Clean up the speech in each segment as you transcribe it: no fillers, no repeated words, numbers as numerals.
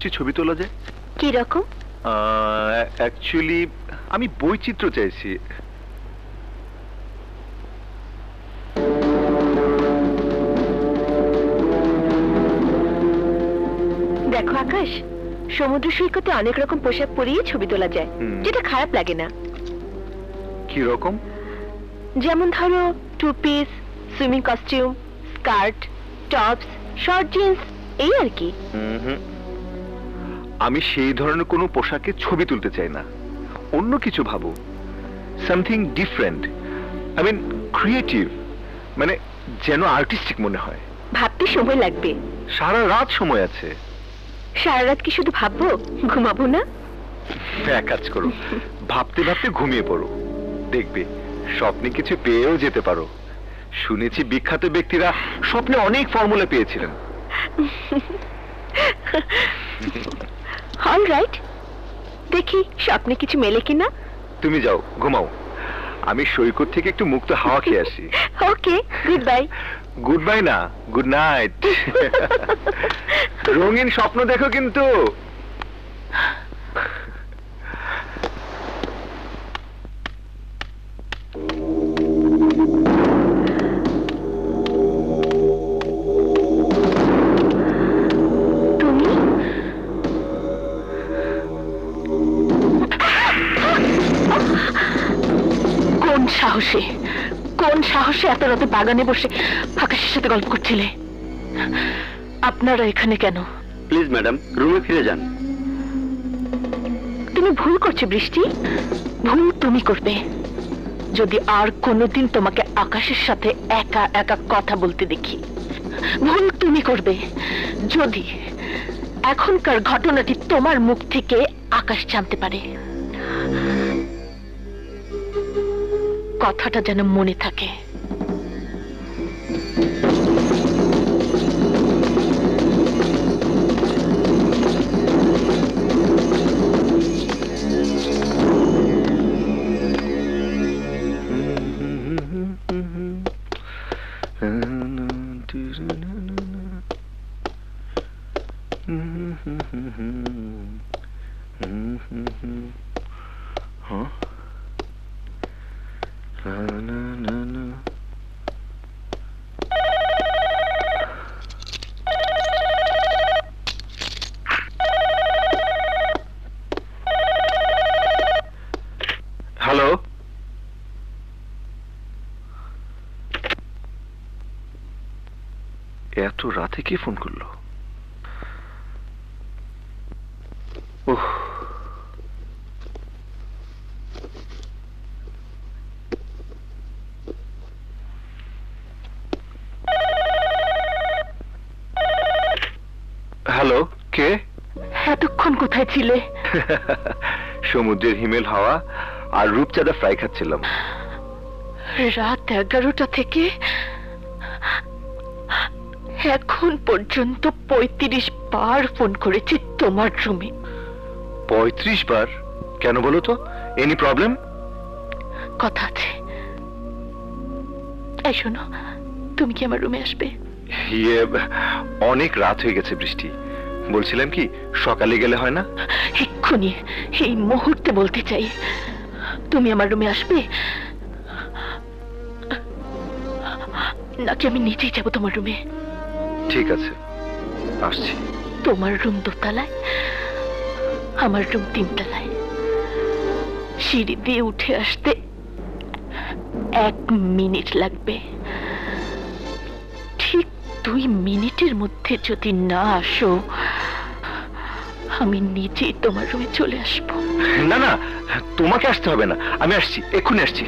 বৃষ্টি ছবি তোলা যায়? কি রকম? অ্যাকচুয়ালি আমি বৈচিত্র্য চাইছি। দেখো আকাশ, সমুদ্র সৈকতে অনেক রকম পোশাক পরিয়ে ছবি তোলা যায়, যেটা খারাপ লাগে না। কি রকম? যেমন ধরো two piece, swimming costume, skirt, tops, short jeans, এই আর কি। আমি সেই ধরনের কোনো পোশাকে ছবি তুলতে চাই না, অন্য কিছু ভাবো, something different, I mean creative, মানে যেন আর্টিস্টিক মনে হয়। ভাবতে সময় লাগবে। সারা রাত সময় আছে। সারা রাত কি শুধু ভাববো, ঘুমাবো না? এক কাজ করো, ভাবতে ভাবতে ঘুমিয়ে পড়ো, দেখবে স্বপ্নে কিছু পেয়েও যেতে পারো। শুনেছি বিখ্যাত ব্যক্তিরা স্বপ্নে অনেক ফর্মুলা পেয়েছিলেন। অলরাইট, দেখি স্বপ্নে কিছু মেলে কিনা। তুমি যাও, ঘুমাও, আমি সৈকত থেকে একটু মুক্ত হাওয়া খেয়ে আসি। ওকে, গুড বাই। গুড বাই না, গুড নাইট। রঙিন স্বপ্ন দেখো কিন্তু। তুমি কোন সাহসে, কোন সাহসে এত রাতে বাগানে বসে আকাশের সাথে গল্প করছিলে? আপনারা এখানে কেন? প্লিজ ম্যাডাম, রুমে ফিরে যান। তুমি ভুল করছো বৃষ্টি, ভুল তুমি করবে যদি আর কোনোদিন তোমাকে আকাশের সাথে একা একা কথা বলতে দেখি। ভুল তুমি করবে যদি এখনকার ঘটনাটি তোমার মুখ থেকে আকাশ জানতে পারে। কথাটা যেন মনে থাকে। হ্যালো, এত রাতে কে ফোন করলো? ওহ, হ্যালো, কে? এতক্ষণ কোথায় ছিলে? সমুদ্রের হিমেল হাওয়া আর রূপচাঁদা ফ্রাই খাচ্ছিলাম। রাত 11টা থেকে এখন পর্যন্ত 35 বার ফোন করেছি তোমার রুমে। 35 বার? কেন বলো তো? Any problem? কথা আছে। এই শোনো, তুমি কি আমার রুমে আসবে? ইয়ে, অনেক রাত হয়ে গেছে বৃষ্টি, বলছিলাম কি সকালে গেলে হয় না? এক্ষুনি, এই মুহূর্তে বলতে চাই, তুমি আমার রুমে আসবে নাকি আমি নিচেই যাবো তোমার রুমে? ঠিক আছে, আসছি। তোমার রুম দোতলায়, আমার রুম 3 তলায়। সিঁড়ি দিয়ে উঠে আসতে 1 মিনিট লাগবে। ঠিক 2 মিনিটের মধ্যে যদি না আসো, আমি নিজেই তোমার রুমে চলে আসবো। না না, তোমাকে আসতে হবে না, আমি আসছি, এক্ষুনি আসছি।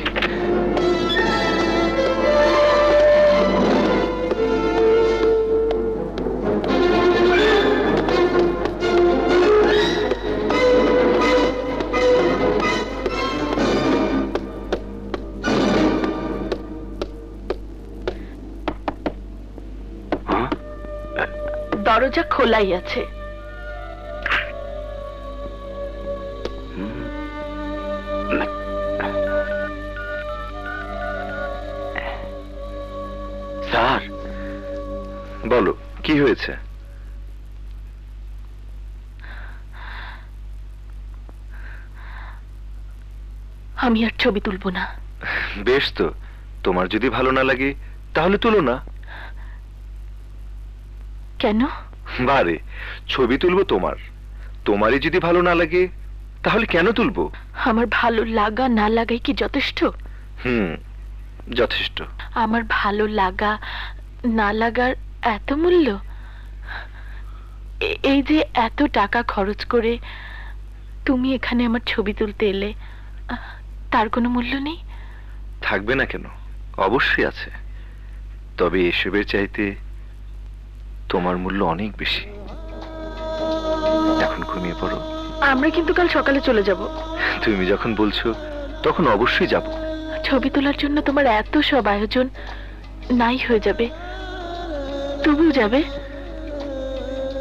দরজা খোলাই আছে। স্যার, বলো কি হয়েছে? আমি আর ছবি তুলবো না। বেশ তো, তোমার যদি ভালো না লাগে তাহলে তুলো না। কেন? বারে, ছবি তুলবো তোমার, তোমারই যদি ভালো না লাগে তাহলে কেন তুলবো? আমার ভালো লাগা না লাগাই কি যথেষ্ট? যথেষ্ট। আমার ভালো লাগা না লাগার এত মূল্য? এই যে এত টাকা খরচ করে তুমি এখানে আমার ছবি তুলতে এলে, তার কোনো মূল্য নেই? থাকবে না কেন, অবশ্যই আছে। তবে এসবের চাইতে তোমার মূল্য অনেক বেশি। এখন ঘুমিয়ে পড়ো। আমরা কিন্তু কাল সকালে চলে যাব। তুমি যখন বলছো তখন অবশ্যই যাব। ছবি তোলার জন্য তোমার এত সব আয়োজন নাই হয়ে যাবে, তবুও যাবে?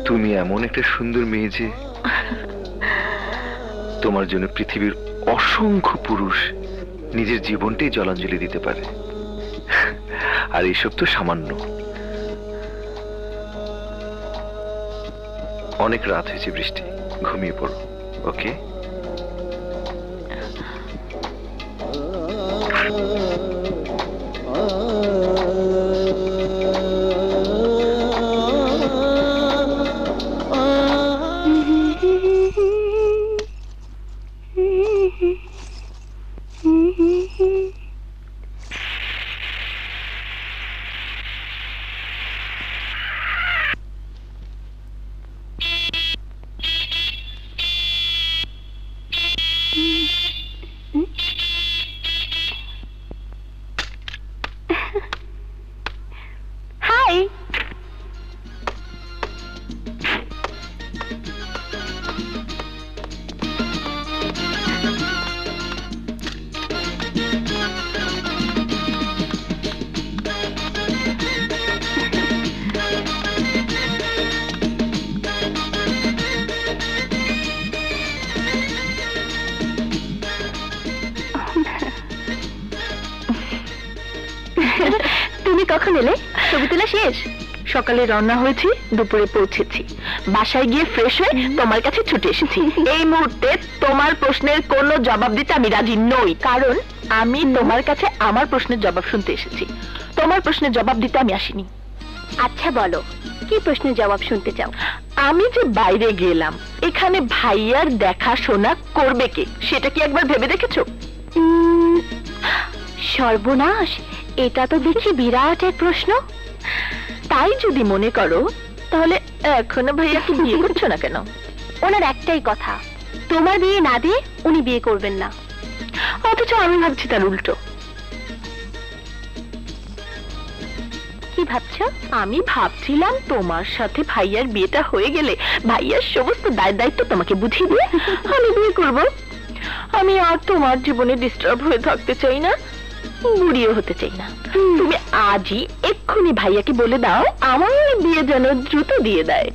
তুমি এমন একটা সুন্দর মেয়ে যে তোমার জন্য পৃথিবীর অসংখ্য পুরুষ নিজের জীবনটাই জলাঞ্জলি দিতে পারে, আর এসব তো সামান্য। অনেক রাত হয়েছে বৃষ্টি, ঘুমিয়ে পড়ো। ওকে? হাই। তুমি কখন এলে? ছবি তোলা শেষ? সকালে রওনা হয়েছি, দুপুরে পৌঁছেছি। বাসায় গিয়ে ফ্রেশ হয়ে তোমার কাছে ছুটে এসেছি। এই মুহূর্তে তোমার প্রশ্নের কোনো জবাব দিতে আমি রাজি নই, কারণ আমি তোমার কাছে আমার প্রশ্নের জবাব শুনতে এসেছি। তোমার প্রশ্নের জবাব দিতে আমি আসিনি। আচ্ছা বলো, কি প্রশ্নের জবাব শুনতে চাও? আমি যে বাইরে গেলাম, এখানে ভাইয়ার দেখাশোনা করবে কে, সেটা কি একবার ভেবে দেখেছো? সর্বনাশ, এটা তো দেখি বিরাট এক প্রশ্ন। তাই যদি মনে করো, তাহলে এখনো ভাইয়াকে বিয়ে করছো না কেন? ওনার একটাই কথা, তোমার বিয়ে না দিয়ে উনি বিয়ে করবেন না। অথচ আমি ভাবছি তার উল্টো। কি ভাবছো? আমি ভাবছিলাম তোমার সাথে ভাইয়ার বিয়েটা হয়ে গেলে ভাইয়ার সমস্ত দায়িত্ব তোমাকে বুঝিয়ে দিয়ে আমি বিয়ে করব। আমি আর তোমার জীবনে ডিস্টার্ব হয়ে থাকতে চাই না, বুড়িও হতে চাই না। তুমি আজই এক্ষুনি ভাইয়াকে বলে দাও আমার বিয়ে যেন দ্রুত দিয়ে দেয়।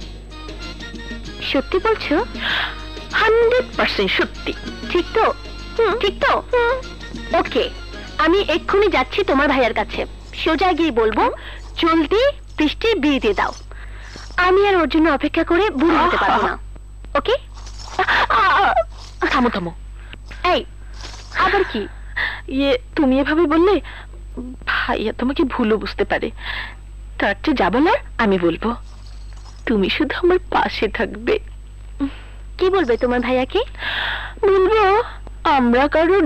সত্যি বলছো? 100% সত্যি। ঠিক তো? ঠিক তো? ওকে, আমি এক্ষুনি যাচ্ছি তোমার ভাইয়ার কাছে। সোজা গিয়ে বলবো জলদি বৃষ্টির বিয়ে দিয়ে দাও। আমি আর ওর জন্য অপেক্ষা করে বুড়ি হতে পারবো না। ওকে? থামো থামো। এই আবার কি? তুমি এভাবে বললে ভাইয়া তোমাকে ভুলও বুঝতে পারে। তার চেয়ে যা বলার আমি বলবো, তুমি শুধু আমার পাশে থাকবে। কি বলবে তোমার ভাইয়াকে? বলবো আমরা কারো